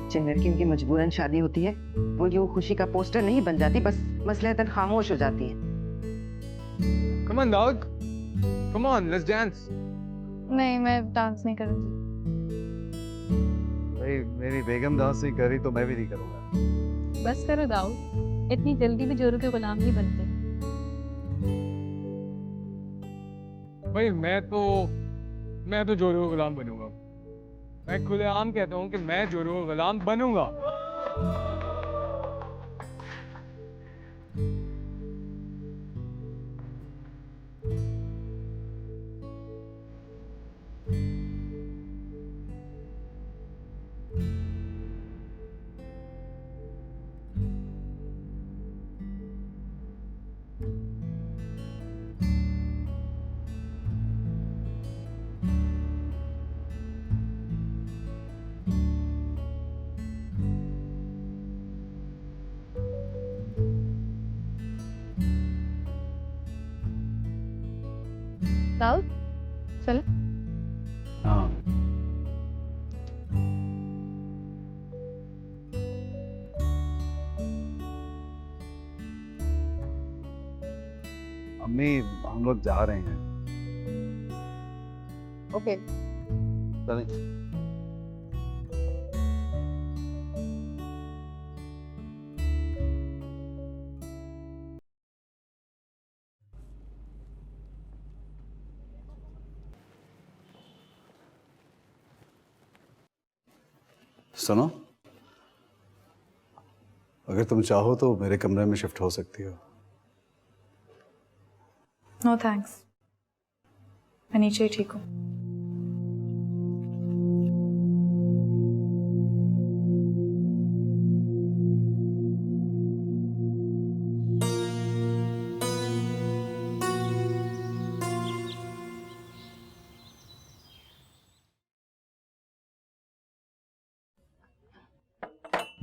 चिन्नर की उनकी मजबूरन शादी होती है, वो यूं खुशी का पोस्टर नहीं बन जाती, बस मसलहतन खामोश हो जाती है। Come on, dog. Come on, let's dance. नहीं, मैं डांस नहीं करूंगी। भाई मेरी बेगम डांस नहीं करी तो मैं भी नहीं करूंगा। बस करो दाऊद, इतनी जल्दी भी जोरों के गुलाम नहीं बनते। भाई मैं तो जोरू का गुलाम बनूंगा। मैं खुलेआम कहता हूँ कि मैं जोरू का गुलाम बनूंगा। दाऊद, चल। हाँ अम्मी हम लोग जा रहे हैं। ओके। चलें। सुनो, अगर तुम चाहो तो मेरे कमरे में शिफ्ट हो सकती हो। नो थैंक्स, मैं नीचे ही ठीक हूँ।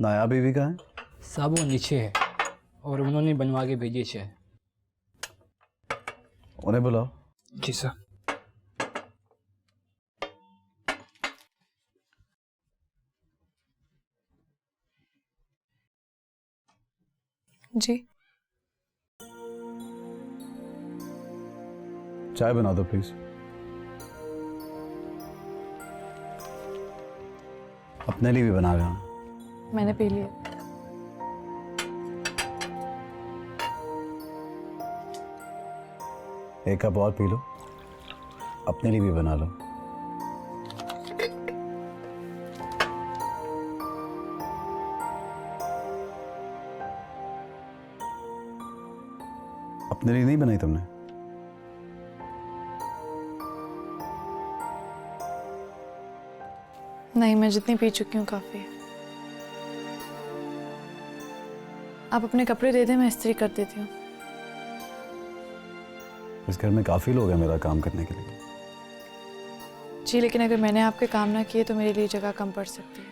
नाया बीवी कहाँ है? साहब वो नीचे है और उन्होंने बनवा के भेजी है। उन्हें बुलाओ। जी सर। जी। चाय बना दो प्लीज। अपने लिए भी बना रहा। मैंने पी लिया। एक कप और पी लो, अपने लिए भी बना लो। अपने लिए नहीं बनाई तुमने? नहीं, मैं जितनी पी चुकी हूँ काफी है। आप अपने कपड़े दे दें, मैं इस्त्री कर देती हूँ। इस घर में काफी लोग हैं मेरा काम करने के लिए। जी, लेकिन अगर मैंने आपके काम ना किए तो मेरे लिए जगह कम पड़ सकती है।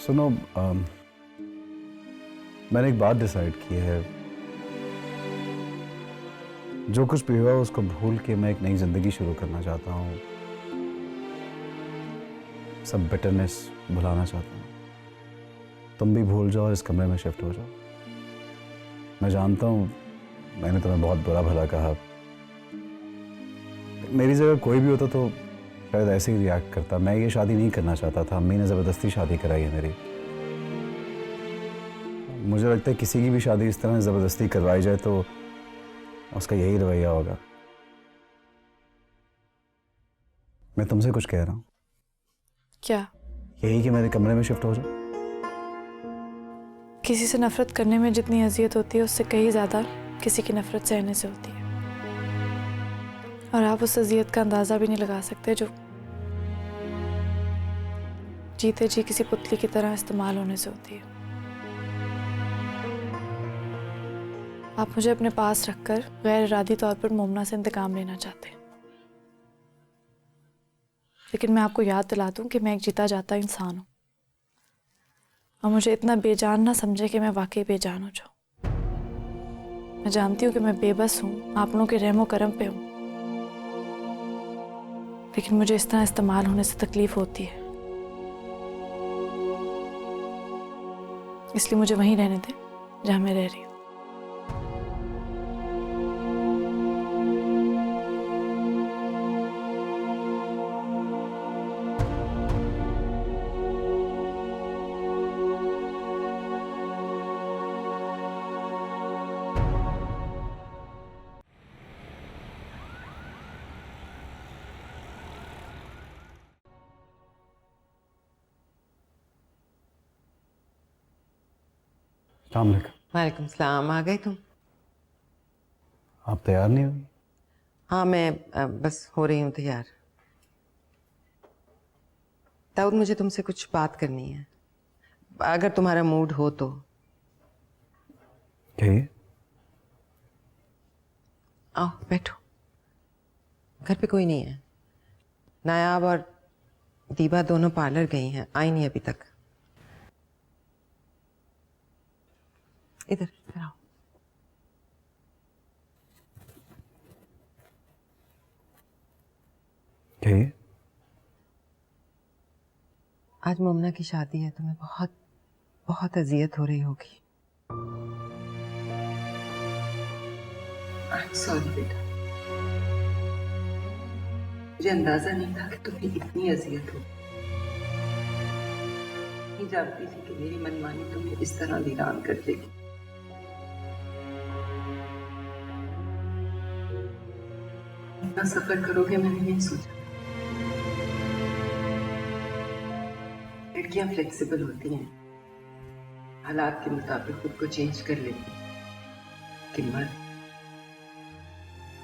सुनो, मैंने एक बात डिसाइड की है। जो कुछ भी हुआ उसको भूल के मैं एक नई जिंदगी शुरू करना चाहता हूँ। सब बिटरनेस भुलाना चाहता हूँ। तुम भी भूल जाओ और इस कमरे में शिफ्ट हो जाओ। मैं जानता हूँ मैंने तुम्हें बहुत बुरा भला कहा। मेरी जगह कोई भी होता तो शायद ऐसे ही रिएक्ट करता। मैं ये शादी नहीं करना चाहता था। अम्मी ने ज़बरदस्ती शादी कराई है मेरी। मुझे लगता है किसी की भी शादी इस तरह ज़बरदस्ती करवाई जाए तो उसका यही रवैया होगा। मैं तुमसे कुछ कह रहा हूँ। क्या? यही कि मेरे कमरे में शिफ्ट हो जाओ। किसी से नफरत करने में जितनी अजियत होती है उससे कहीं ज़्यादा किसी की नफरत सहने से होती है। और आप उस अजियत का अंदाज़ा भी नहीं लगा सकते जो जीते जी किसी पुतली की तरह इस्तेमाल होने से होती है। आप मुझे अपने पास रखकर गैर इरादी तौर पर मोमना से इंतकाम लेना चाहते हैं, लेकिन मैं आपको याद दिला दूं कि मैं एक जीता जाता इंसान हूं और मुझे इतना बेजान ना समझे कि मैं वाकई बेजान हो जाऊं। मैं जानती हूँ कि मैं बेबस हूँ, आप लोगों के रहमो करम पे हूँ, लेकिन मुझे इस तरह इस्तेमाल होने से तकलीफ होती है, इसलिए मुझे वहीं रहने दे जहां मैं रह रही हूँ। अस्सलाम वालेकुम। वालेकुम सलाम। आ गए तुम? आप तैयार नहीं हुई? हाँ, मैं बस हो रही हूँ तैयार। दाऊद, मुझे तुमसे कुछ बात करनी है, अगर तुम्हारा मूड हो तो। कहिए। आओ बैठो। घर पे कोई नहीं है। नायाब और दीबा दोनों पार्लर गई हैं, आई नहीं अभी तक। इधर इधर आओ। कहिए। आज मुमना की शादी है, तुम्हें बहुत बहुत अजियत हो रही होगी। सॉरी बेटा, मुझे अंदाजा नहीं था कि तुम्हें इतनी अजियत हो। नहीं जानती थी कि मेरी मनमानी तुम्हें इस तरह वीरान कर देगी। इतना सफर करोगे मैंने नहीं सोचा। लड़कियां फ्लेक्सिबल होती हैं, हालात के मुताबिक खुद को चेंज कर लेती हैं, कि मर्द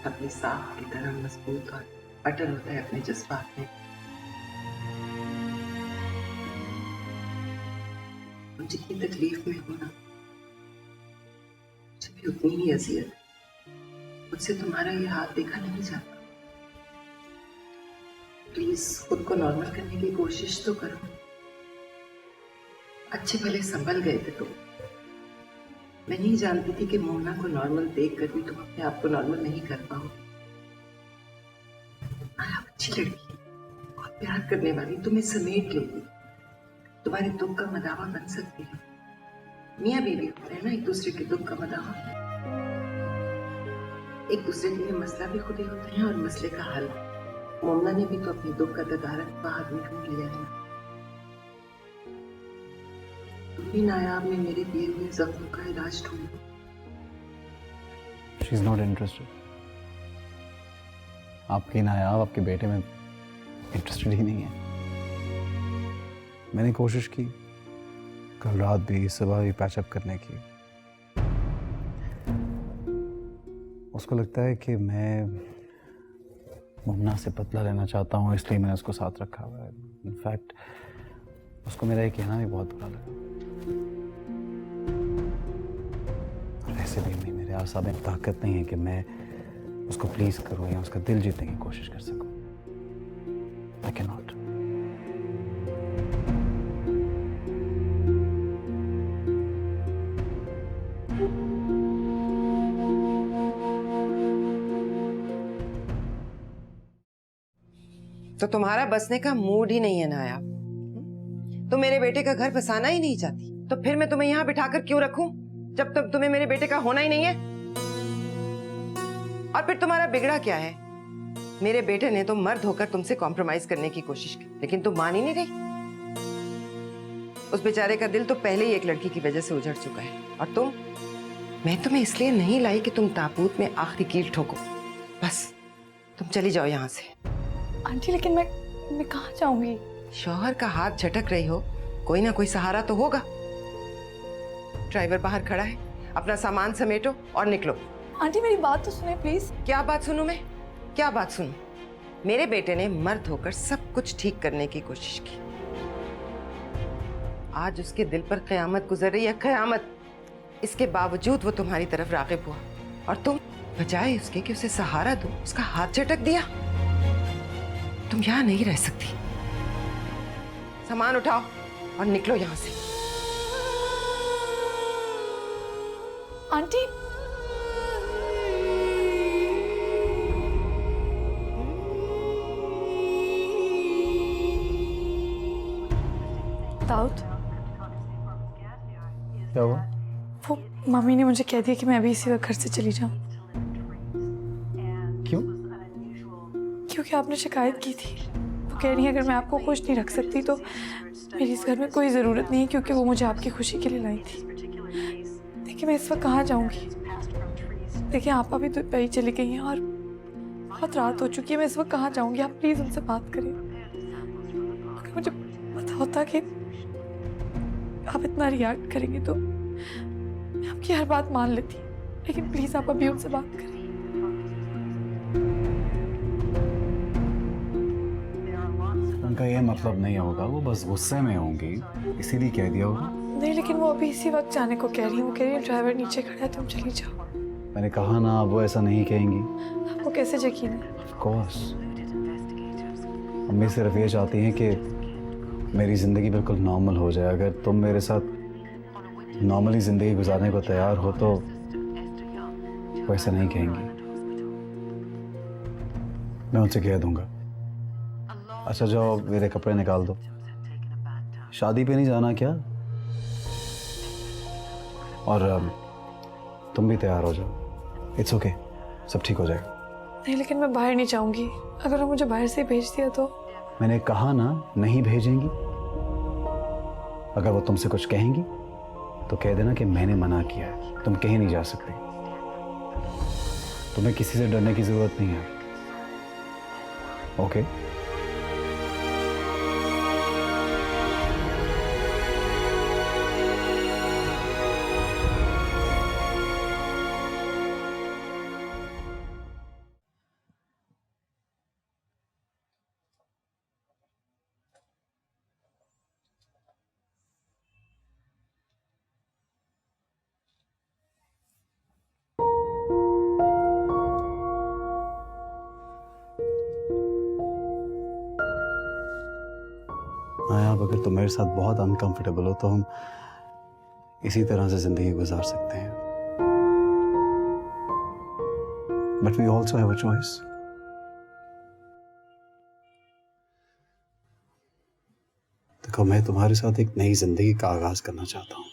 अपनी साख की तरह मजबूत और अटल होता है अपने जज्बात में। तुम जितनी तकलीफ में हो ना, मुझे भी उतनी ही अजियत है। मुझसे तुम्हारा ये हाथ देखा नहीं जाता। प्लीज खुद को नॉर्मल करने की कोशिश तो करो। अच्छे भले संभल गए थे तुम। मैं नहीं जानती थी कि मोहना को नॉर्मल देख कर भी तुम अपने आप को नॉर्मल नहीं कर पाओ। आप अच्छी लड़की, बहुत प्यार करने वाली, तुम्हें समेट लेगी, तुम्हारे दुख का मदावा बन सकती है। मियाँ बीवी होते हैं ना, एक दूसरे के दुख का मदावा, एक दूसरे के लिए मसला भी खुद ही होते हैं और मसले का हल। मोमना ने भी तो अपने दुख का तदारक बाहर में ढूंढ लिया है। तुम भी नायाब में मेरे दिए हुए जख्मों का इलाज ढूंढो। She is not interested. आपकी नायाब आपके बेटे में इंटरेस्टेड ही नहीं है। मैंने कोशिश की, कल रात भी, सुबह भी पैचअप करने की। उसको लगता है कि मैं मुमना से बदला लेना चाहता हूँ, इसलिए मैंने उसको साथ रखा हुआ है। इनफैक्ट उसको मेरा ये कहना भी बहुत बुरा लगा। ऐसे भी मेरे आसाब में ताकत नहीं है कि मैं उसको प्लीज करूं या उसका दिल जीतने की कोशिश कर सकूं। I cannot. तो तुम्हारा बसने का मूड ही नहीं है नायाब। तुम मेरे बेटे का घर बसाना ही नहीं चाहती, तो फिर मैं तुम्हें यहाँ बिठाकर क्यों रखूं, जब तक तुम्हें मेरे बेटे का होना ही नहीं है। और फिर तुम्हारा बिगड़ा क्या है? मेरे बेटे ने तो मर्द होकर तुमसे कॉम्प्रोमाइज करने की कोशिश की, लेकिन तुम मान ही नहीं रही। उस बेचारे का दिल तो पहले ही एक लड़की की वजह से उजड़ चुका है। और तुम, मैं तुम्हें इसलिए नहीं लाई कि तुम ताबूत में आखिरी कील ठोको। बस तुम चली जाओ यहाँ से। आंटी लेकिन मैं कहाँ जाऊंगी? शौहर का हाथ झटक रही हो, कोई ना कोई सहारा तो होगा। ड्राइवर बाहर खड़ा है, अपना सामान समेटो और निकलो। आंटी मेरी बात तो सुने प्लीज। क्या बात सुनूं मैं? क्या बात सुनूं? मेरे बेटे ने मर्द होकर सब कुछ ठीक करने की कोशिश की। आज उसके दिल पर क़यामत गुजर रही है, क़यामत। इसके बावजूद वो तुम्हारी तरफ राग़िब हुआ और तुम बजाय उसके कि उसे सहारा दो, उसका हाथ झटक दिया। तुम यहाँ नहीं रह सकती। सामान उठाओ और निकलो यहाँ से। आंटी दाऊद, क्या हुआ? वो मम्मी ने मुझे कह दिया कि मैं अभी इसी वक्त घर से चली जाऊं, क्यों? क्योंकि आपने शिकायत की थी। वो कह रही है अगर मैं आपको खुश नहीं रख सकती तो मेरी इस घर में कोई ज़रूरत नहीं है, क्योंकि वो मुझे आपकी खुशी के लिए लाई थी। देखिए मैं इस वक्त कहाँ जाऊंगी? देखिए आपा भी दुबई चली गई हैं और बहुत रात हो चुकी है। मैं इस वक्त कहाँ जाऊंगी? आप प्लीज़ उनसे बात करें। अगर मुझे पता होता कि आप इतना रिएक्ट करेंगे तो मैं आपकी हर बात मान लेती, लेकिन प्लीज़ आप अभी उनसे बात करें। उनका ये मतलब नहीं होगा, वो बस गुस्से में होंगी, इसीलिए कह दिया होगा। नहीं, लेकिन वो अभी इसी वक्त जाने को कह रही है। वो कह रही है ड्राइवर नीचे खड़ा है, तुम चली जाओ। मैंने कहा ना, वो ऐसा नहीं कहेंगी। आपको कैसे यकीन है? ऑफ कोर्स, अम्मी सिर्फ ये चाहती हैं कि मेरी ज़िंदगी बिल्कुल नॉर्मल हो जाए। अगर तुम मेरे साथ नॉर्मली ज़िंदगी गुजारने को तैयार हो तो वो ऐसा नहीं कहेंगी। मैं उनसे कह दूंगा। अच्छा जाओ, मेरे कपड़े निकाल दो। शादी पे नहीं जाना क्या? और तुम भी तैयार हो जाओ। इट्स ओके, सब ठीक हो जाएगा। नहीं, लेकिन मैं बाहर नहीं जाऊंगी। अगर वो मुझे बाहर से भेज दिया तो? मैंने कहा ना, नहीं भेजेंगी। अगर वो तुमसे कुछ कहेंगी तो कह देना कि मैंने मना किया है, तुम कहीं नहीं जा सकते। तुम्हें किसी से डरने की जरूरत नहीं है। ओके? नायाब, अगर तुम मेरे साथ बहुत अनकंफर्टेबल हो तो हम इसी तरह से जिंदगी गुजार सकते हैं। But we also have a choice. देखो, मैं तुम्हारे साथ एक नई जिंदगी का आगाज करना चाहता हूँ,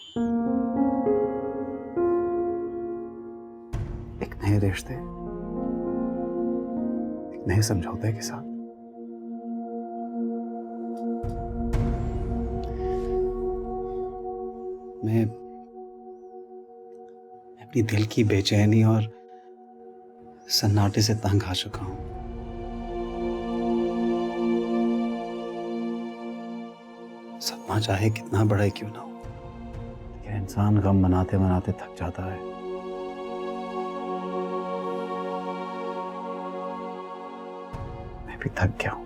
एक नए रिश्ते, एक नए समझौते के साथ। मैं अपनी दिल की बेचैनी और सन्नाटे से तंग आ चुका हूं। सपना चाहे कितना बड़ा ही क्यों ना हो, लेकिन इंसान गम मनाते मनाते थक जाता है। मैं भी थक गया हूं।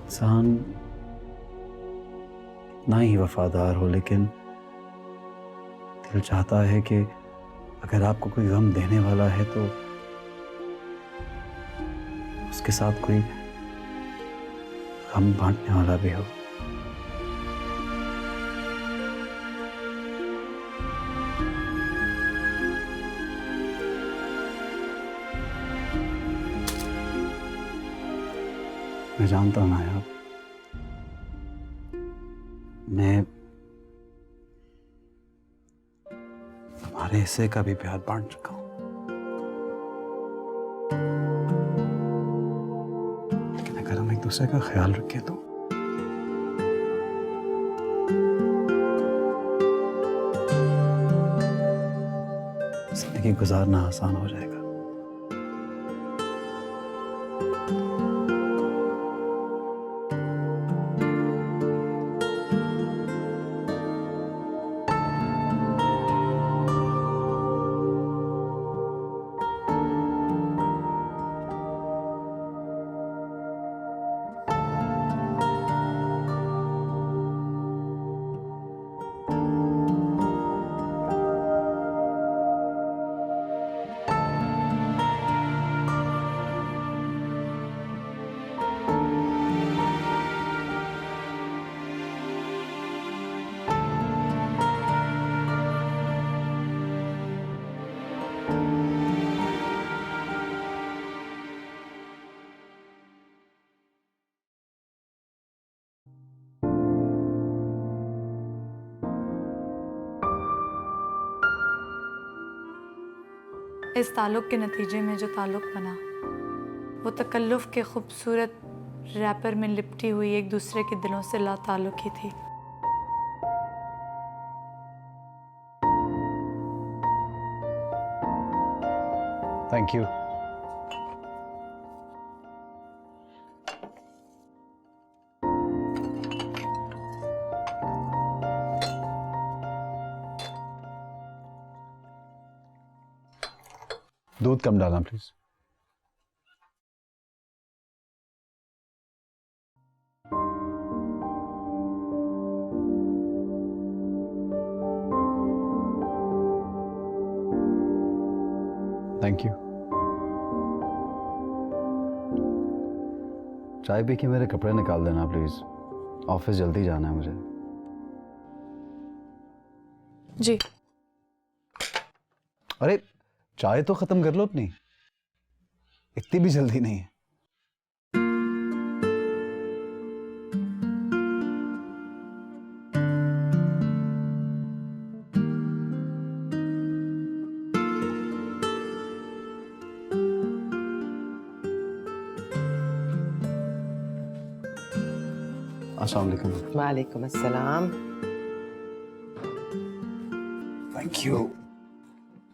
इंसान कितना ही वफादार हो, लेकिन दिल चाहता है कि अगर आपको कोई गम देने वाला है तो उसके साथ कोई गम बांटने वाला भी हो। मैं जानता हूं नायाब, मैं तुम्हारे हिस्से का भी प्यार बांट चुका हूं, लेकिन अगर हम एक दूसरे का ख्याल रखें तो जिंदगी गुजारना आसान हो जाएगा। इस ताल्लुक़ के नतीजे में जो ताल्लुक़ बना वो तकल्लुफ़ के खूबसूरत रैपर में लिपटी हुई एक दूसरे के दिलों से ला ताल्लुक़ ही थी। Thank you. दूध कम डालना प्लीज। Thank you. चाय पी के मेरे कपड़े निकाल देना प्लीज, ऑफिस जल्दी जाना है मुझे। जी। अरे चाय तो खत्म कर लो अपनी, इतनी भी जल्दी नहीं है। अस्सलाम वालेकुम। वालेकुम अस्सलाम। Thank you.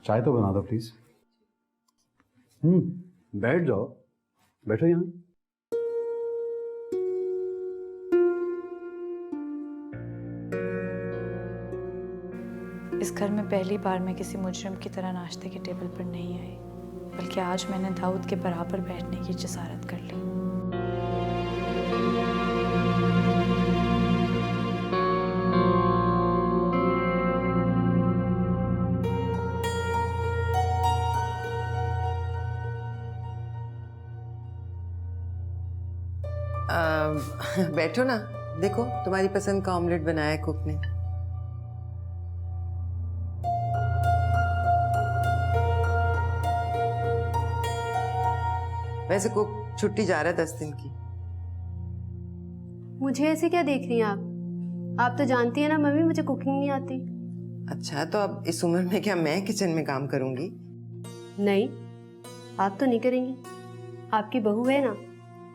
चाय तो बना दो प्लीज। बैठ जाओ, बैठो यहाँ। इस घर में पहली बार मैं किसी मुजरिम की तरह नाश्ते के टेबल पर नहीं आई, बल्कि आज मैंने दाऊद के बराबर बैठने की जसारत कर ली। बैठो ना, देखो तुम्हारी पसंद का ऑमलेट बनाया है कुक ने। वैसे कुक छुट्टी जा रहा है 10 दिन की। मुझे ऐसे क्या देख रही हैं आप तो जानती हैं ना मम्मी, मुझे कुकिंग नहीं आती। अच्छा, तो अब इस उम्र में क्या मैं किचन में काम करूंगी? नहीं, आप तो नहीं करेंगी, आपकी बहू है ना,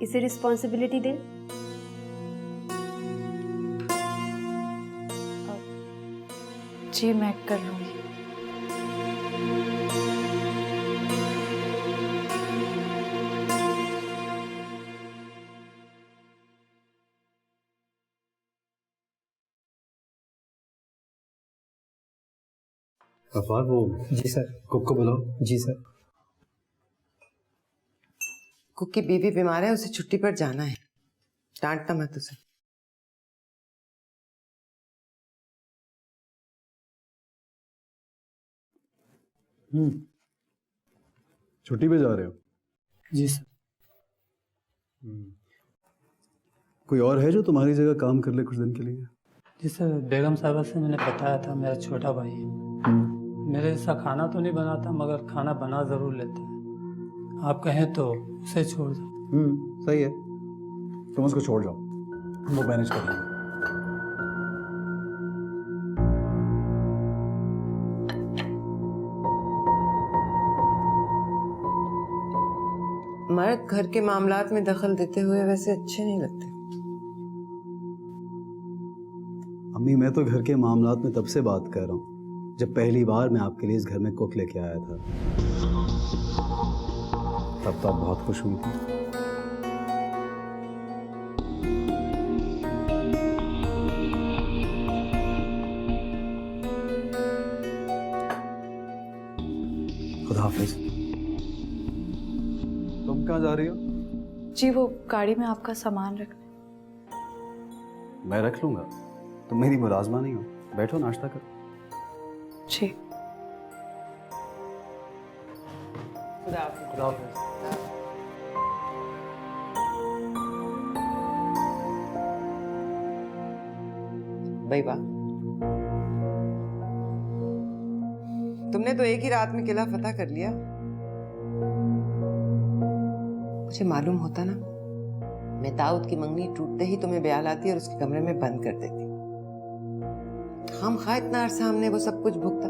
इसे रिस्पॉन्सिबिलिटी दे। जी मैं कर लूँगी। गफ्फार, वो जी सर। कुक को बुलाओ। जी सर। कुक की बीवी बीमार है, उसे छुट्टी पर जाना है। डांटना मत उसे। छुट्टी पे जा रहे हो? जी सर। कोई और है जो तुम्हारी जगह काम कर ले कुछ दिन के लिए? जी सर, बेगम साहबा से मैंने बताया था, मेरा छोटा भाई है। मेरे जैसा खाना तो नहीं बनाता, मगर खाना बना ज़रूर लेता है। आप कहें तो उसे छोड़ दो। सही है, तुम उसको छोड़ जाओ, हम वो मैनेज कर लेंगे। मर्द घर के मामलात में दखल देते हुए वैसे अच्छे नहीं लगते। अम्मी, मैं तो घर के मामलात में तब से बात कर रहा हूँ जब पहली बार मैं आपके लिए इस घर में कुक लेके आया था। तब तो आप बहुत खुश हुई थी। खुदा हाफिज। तुम कहाँ जा रही हो? जी वो गाड़ी में आपका सामान रखना। मैं रख लूंगा, तुम मेरी मुलाजमा नहीं हो। बैठो, नाश्ता करो। जी। खुदा हाफिज। भाई वाह, तुमने तो एक ही रात में किला फतह कर लिया। मुझे मालूम होता ना, मैं दाऊद की मंगनी टूटते ही तुम्हें ब्याह लाती और उसके कमरे में बंद कर देती। हम खा इतना अरसा हमने वो सब कुछ भुगता।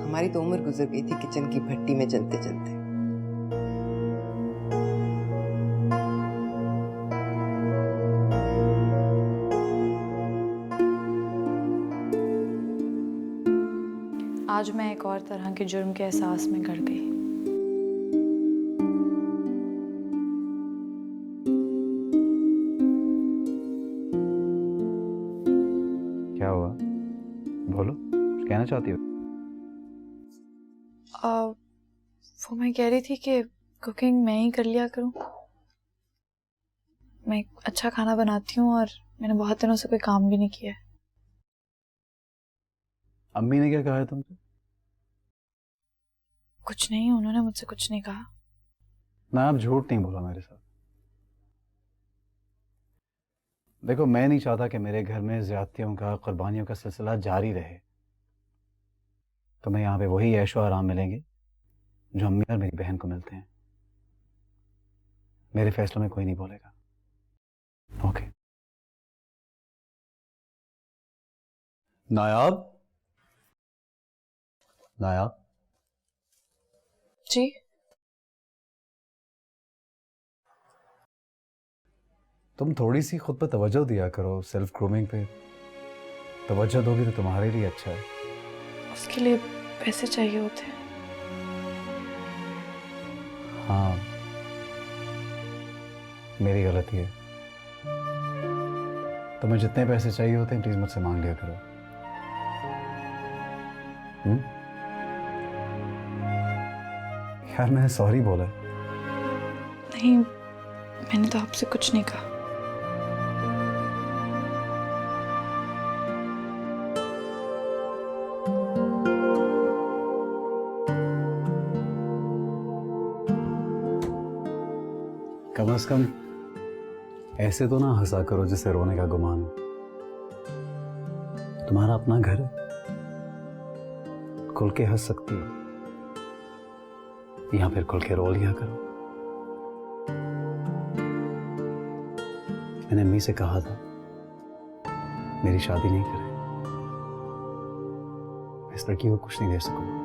हमारी तो उम्र गुजर गई थी किचन की भट्टी में जलते जलते। आज मैं एक और तरह के जुर्म के एहसास में गड़ गई। क्या हुआ? बोलो, कुछ कहना चाहती हो? वो मैं कह रही थी कि कुकिंग मैं ही कर लिया करूं। मैं अच्छा खाना बनाती हूँ और मैंने बहुत दिनों से कोई काम भी नहीं किया है। अम्मी ने क्या कहा है तुमसे? कुछ नहीं, उन्होंने मुझसे कुछ नहीं कहा। ना, आप झूठ नहीं बोला मेरे साथ। देखो, मैं नहीं चाहता कि मेरे घर में ज्यादतियों का, कुर्बानियों का सिलसिला जारी रहे। तुम्हें यहाँ पे वही ऐशो आराम मिलेंगे जो अम्मी और मेरी बहन को मिलते हैं। मेरे फैसलों में कोई नहीं बोलेगा। ओके। नायाब, नायाब जी? तुम थोड़ी सी खुद पे तवज्जो दिया करो। सेल्फ ग्रूमिंग पे तवज्जो दोगी तो तुम्हारे लिए अच्छा है। उसके लिए पैसे चाहिए होते हैं। हाँ, मेरी गलती है। तुम्हें जितने पैसे चाहिए होते हैं प्लीज मुझसे मांग लिया करो। यार, मैंने सॉरी बोला। नहीं, मैंने तो आपसे कुछ नहीं कहा। कम से कम ऐसे तो ना हंसा करो जिसे रोने का गुमान हो। तुम्हारा अपना घर है, खुल के हंस सकती हो या फिर खुल के रो लिया करो। मैंने अम्मी से कहा था मेरी शादी नहीं करे। इस लड़की को कुछ नहीं दे सकूंगा।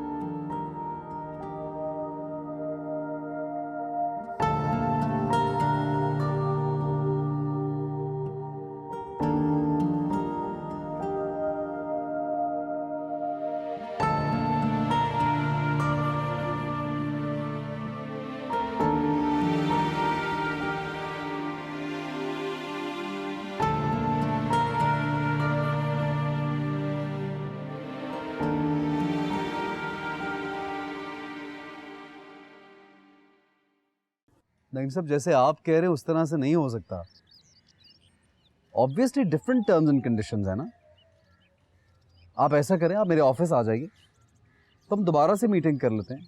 नहीं साहब, जैसे आप कह रहे हैं उस तरह से नहीं हो सकता। Obviously different terms and conditions है ना। आप ऐसा करें, आप मेरे ऑफिस आ जाइए तो हम दोबारा से मीटिंग कर लेते हैं।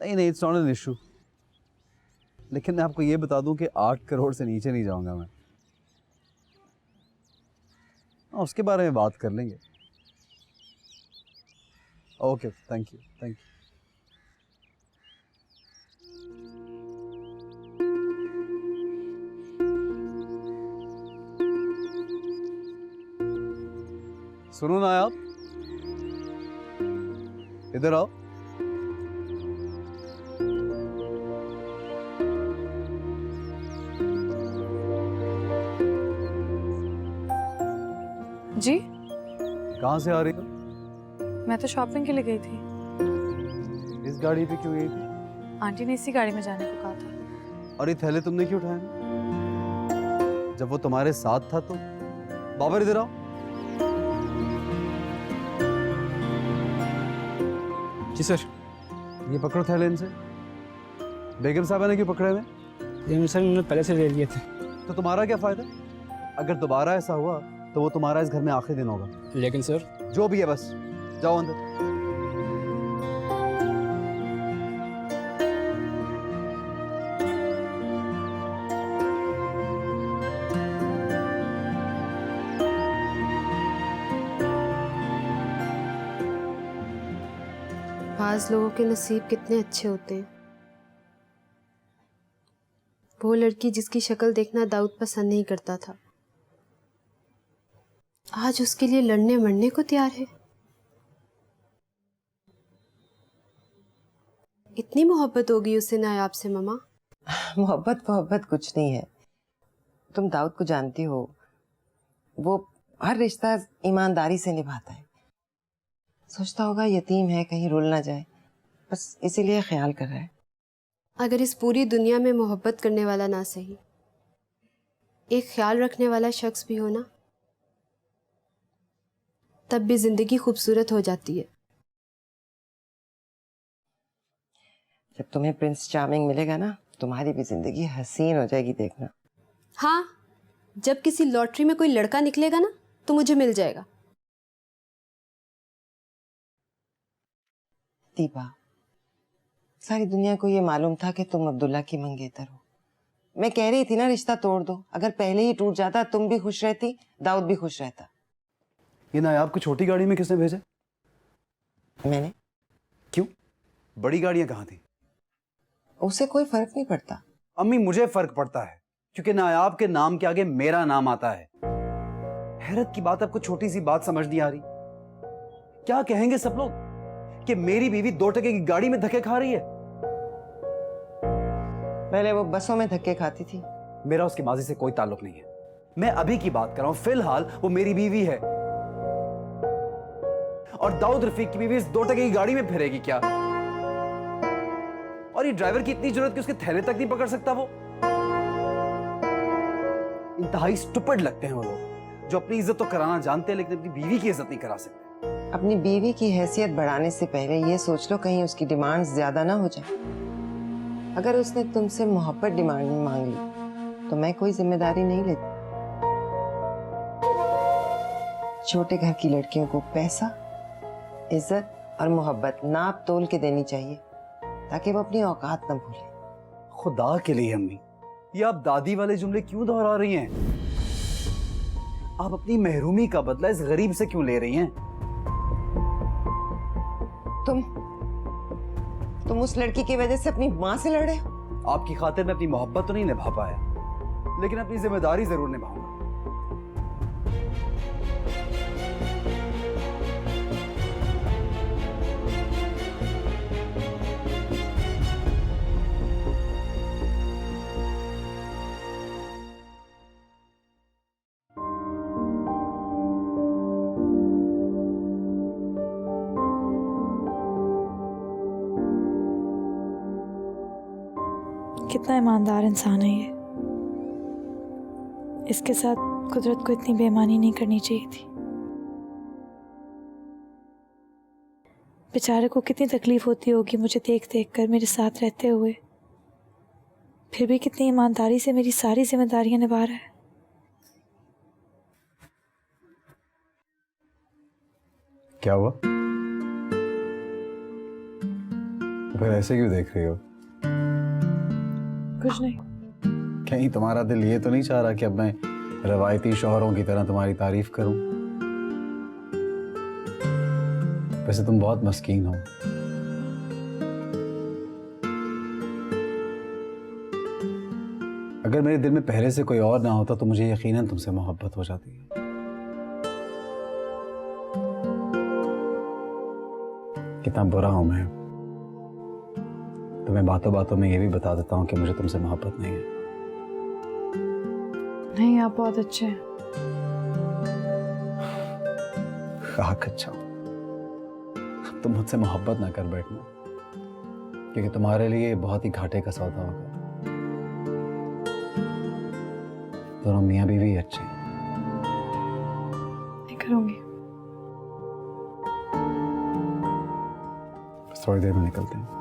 नहीं, इट्स नॉट एन इशू। लेकिन मैं आपको ये बता दूं कि 8 करोड़ से नीचे नहीं जाऊंगा मैं। उसके बारे में बात कर लेंगे। Okay, thank you, thank you. सुनो ना आप, इधर आओ। जी? कहाँ से आ रही हो? मैं तो शॉपिंग के लिए गई थी। इस गाड़ी पे क्यों गई थी? आंटी ने इसी गाड़ी में जाने को कहा था। और ये थैले तुमने क्यों उठाए? जब वो तुम्हारे साथ था तो। बाबर इधर आओ। जी सर। ये पकड़ो थैले इनसे। बेगम साहबा ने क्यों पकड़े हुए? ये सर उन्होंने पहले से ले लिए थे। तो तुम्हारा क्या फायदा? अगर दोबारा ऐसा हुआ तो वो तुम्हारा इस घर में आखिरी दिन होगा। लेकिन सर, जो भी है बस जाओ अंदर। बाज़ लोगों के नसीब कितने अच्छे होते हैं। वो लड़की जिसकी शक्ल देखना दाऊद पसंद नहीं करता था, आज उसके लिए लड़ने मरने को तैयार है। इतनी मोहब्बत होगी उससे नायाब से मामा? मोहब्बत कुछ नहीं है। तुम दाऊद को जानती हो, वो हर रिश्ता ईमानदारी से निभाता है। सोचता होगा यतीम है, कहीं रुल ना जाए, बस इसीलिए ख्याल कर रहा है। अगर इस पूरी दुनिया में मोहब्बत करने वाला ना सही, एक ख्याल रखने वाला शख्स भी हो ना, तब भी जिंदगी खूबसूरत हो जाती है। जब तुम्हें प्रिंस चार्मिंग मिलेगा ना, तुम्हारी भी जिंदगी हसीन हो जाएगी, देखना। हाँ, जब किसी लॉटरी में कोई लड़का निकलेगा ना, तो मुझे मिल जाएगा। दीपा, सारी दुनिया को ये मालूम था कि तुम अब्दुल्ला की मंगेतर हो। मैं कह रही थी ना, रिश्ता तोड़ दो। अगर पहले ही टूट जाता, तुम भी खुश रहती, दाऊद भी खुश रहता। ये नायाब को छोटी गाड़ी में किसने भेजा? मैंने। क्यों? बड़ी गाड़ियां कहाँ थी? उसे कोई फर्क नहीं पड़ता। अम्मी, मुझे फर्क पड़ता है, क्योंकि नायाब के नाम के आगे मेरा नाम आता है। हैरत की बात, आपको छोटी सी बात समझ नहीं आ रही? क्या कहेंगे सब लोग कि मेरी बीवी 2 टके की गाड़ी में धक्के खा रही है? पहले वो बसों में धक्के खाती थी। मेरा उसकी माजी से कोई ताल्लुक नहीं है। मैं अभी की बात कर रहा हूं। फिलहाल वो मेरी बीवी है, और दाऊद रफीक की बीवी इस 2 टके की गाड़ी में फिरेगी क्या? और ये ड्राइवर की इतनी जरूरत कि उसके थैले तक नहीं पकड़ सकता वो? इंतहाई स्टुपिड लगते हैं वो लोग जो अपनी इज्जत तो कराना जानते हैं, लेकिन अपनी बीवी की इज्जत नहीं करा सकते। अपनी बीवी की हैसियत बढ़ाने से पहले ये सोच लो, कहीं उसकी डिमांड्स ज्यादा ना हो जाए। अगर उसने तुमसे मोहब्बत डिमांड में मांग ली, तो मैं कोई जिम्मेदारी नहीं लेती। छोटे घर की लड़कियों को पैसा, इज्जत और मोहब्बत नाप तोल के देनी चाहिए, ताकि वो अपनी औकात न भूले। खुदा के लिए अम्मी, ये आप दादी वाले जुमले क्यों दोहरा रही हैं? आप अपनी महरूमी का बदला इस गरीब से क्यों ले रही हैं? तुम उस लड़की की वजह से अपनी माँ से लड़े हो? आपकी खातिर मैं अपनी मोहब्बत तो नहीं निभा पाया, लेकिन अपनी जिम्मेदारी जरूर निभाऊंगा। कितना ईमानदार इंसान है ये। इसके साथ कुदरत को इतनी बेईमानी नहीं करनी चाहिए थी। बेचारे को कितनी तकलीफ होती होगी मुझे देख देख कर, मेरे साथ रहते हुए, फिर भी कितनी ईमानदारी से मेरी सारी जिम्मेदारियां निभा रहा है। क्या हुआ? फिर ऐसे क्यों देख रही हो? कुछ नहीं। कहीं तुम्हारा दिल ये तो नहीं चाह रहा कि अब मैं रवायती शौहरों की तरह तुम्हारी तारीफ करूं? वैसे तुम बहुत मस्कीन हो। अगर मेरे दिल में पहले से कोई और ना होता तो मुझे यकीनन तुमसे मोहब्बत हो जाती है। कितना बुरा हूं मैं। तो मैं बातों बातों में ये भी बता देता हूँ कि मुझे तुमसे मोहब्बत नहीं है। नहीं, आप बहुत अच्छे हैं। खाक अच्छा, तुम मुझसे मोहब्बत ना कर बैठना, क्योंकि तुम्हारे लिए बहुत ही घाटे का सौदा होगा। दोनों मियाँ बीवी अच्छे हैं। मैं करूंगी। थोड़ी देर में निकलते हैं।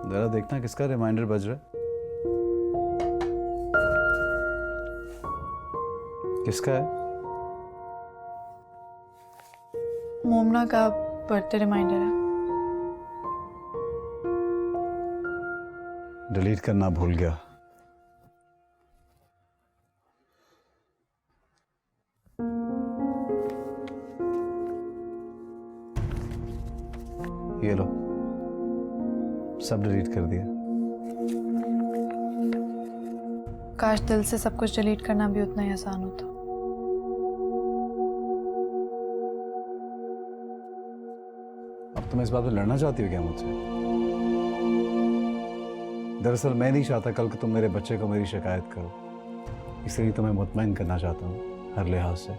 जरा देखना किसका रिमाइंडर बज रहा है। किसका है? मोमना का बर्थडे रिमाइंडर है। डिलीट करना भूल गया। ये लो, सब डिलीट कर दिया। काश दिल से सब कुछ डिलीट करना भी उतना ही आसान होता। अब तुम इस बात पर लड़ना चाहती हो क्या मुझसे? दरअसल मैं नहीं चाहता कल को तुम मेरे बच्चे को मेरी शिकायत करो, इसलिए तुम्हें मुतमईन करना चाहता हूँ हर लिहाज से।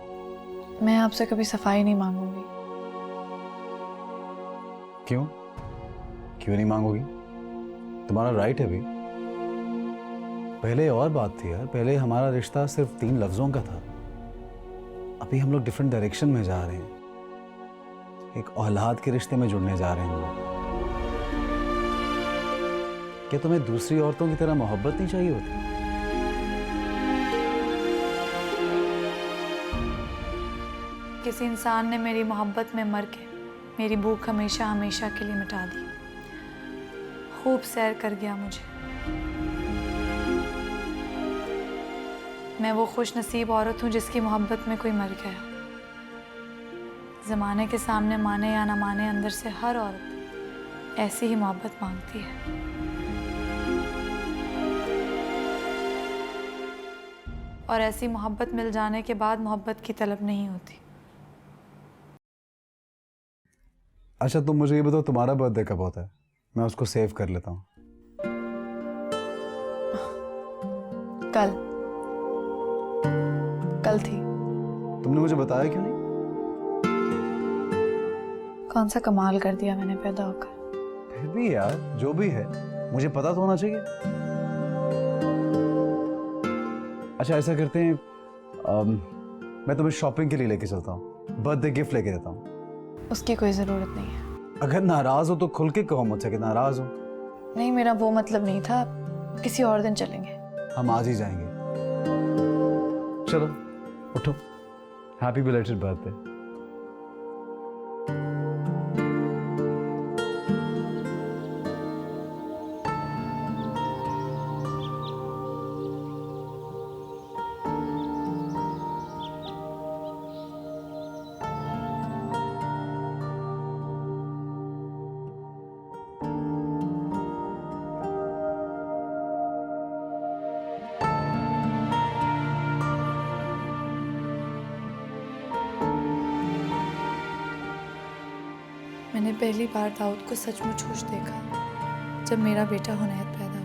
मैं आपसे कभी सफाई नहीं मांगूंगी। क्यों? क्यों नहीं मांगोगी? तुम्हारा राइट है भी। पहले और बात थी यार, पहले हमारा रिश्ता सिर्फ 3 लफ्जों का था। अभी हम लोग डिफरेंट डायरेक्शन में जा रहे हैं, एक औलाद के रिश्ते में जुड़ने जा रहे हैं हम लोग। क्या तुम्हें दूसरी औरतों की तरह मोहब्बत नहीं चाहिए होती? किसी इंसान ने मेरी मोहब्बत में मर के मेरी भूख हमेशा हमेशा के लिए मिटा दी। खूब सैर कर गया मुझे। मैं वो खुश नसीब औरत हूँ जिसकी मोहब्बत में कोई मर गया। ज़माने के सामने माने या ना माने, अंदर से हर औरत ऐसी ही मोहब्बत मांगती है। और ऐसी मोहब्बत मिल जाने के बाद मोहब्बत की तलब नहीं होती। अच्छा तुम मुझे ये बताओ, तुम्हारा बर्थडे कब होता है? मैं उसको सेव कर लेता हूँ। कल थी। तुमने मुझे बताया क्यों नहीं? कौन सा कमाल कर दिया मैंने पैदा होकर। फिर भी यार, जो भी है मुझे पता तो होना चाहिए। अच्छा ऐसा करते हैं, मैं तुम्हें शॉपिंग के लिए लेके चलता हूँ, बर्थडे गिफ्ट लेके देता हूँ। उसकी कोई ज़रूरत नहीं है। अगर नाराज हो तो खुल के कहो मुझसे कि नाराज हो। नहीं, मेरा वो मतलब नहीं था। किसी और दिन चलेंगे। हम आज ही जाएंगे। चलो उठो, हैप्पी बिलेटेड बर्थडे। मैंने पहली बार दाऊद को सचमुच खुश देखा जब मेरा बेटा हुनैद पैदा हुआ।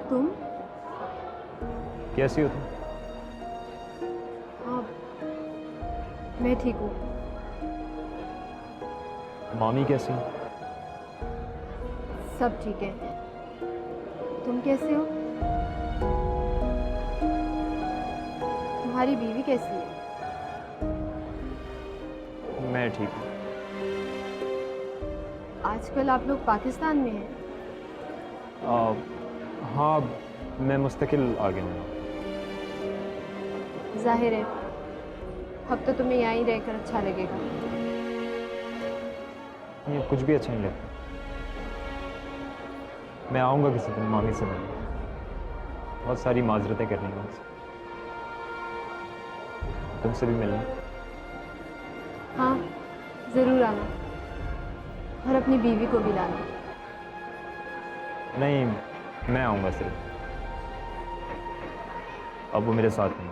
तुम? कैसी हो तुम? हाँ, मैं ठीक हूँ। मामी कैसी हो? सब ठीक है। तुम कैसे हो? तुम्हारी बीवी कैसी है? मैं ठीक हूँ। आजकल आप लोग पाकिस्तान में हैं? हाँ, मैं मुस्तकिल आ गया हूँ। जाहिर है, अब तो तुम्हें यहीं रहकर अच्छा लगेगा। ये कुछ भी अच्छा नहीं लगता। मैं आऊँगा किसी दिन मामी से मिलने। बहुत सारी माजरतें करनी है मुझसे। तुमसे भी मिलना। हाँ, ज़रूर आना और अपनी बीवी को भी लाना। नहीं, मैं आऊँगा सिर्फ। अब वो मेरे साथ नहीं।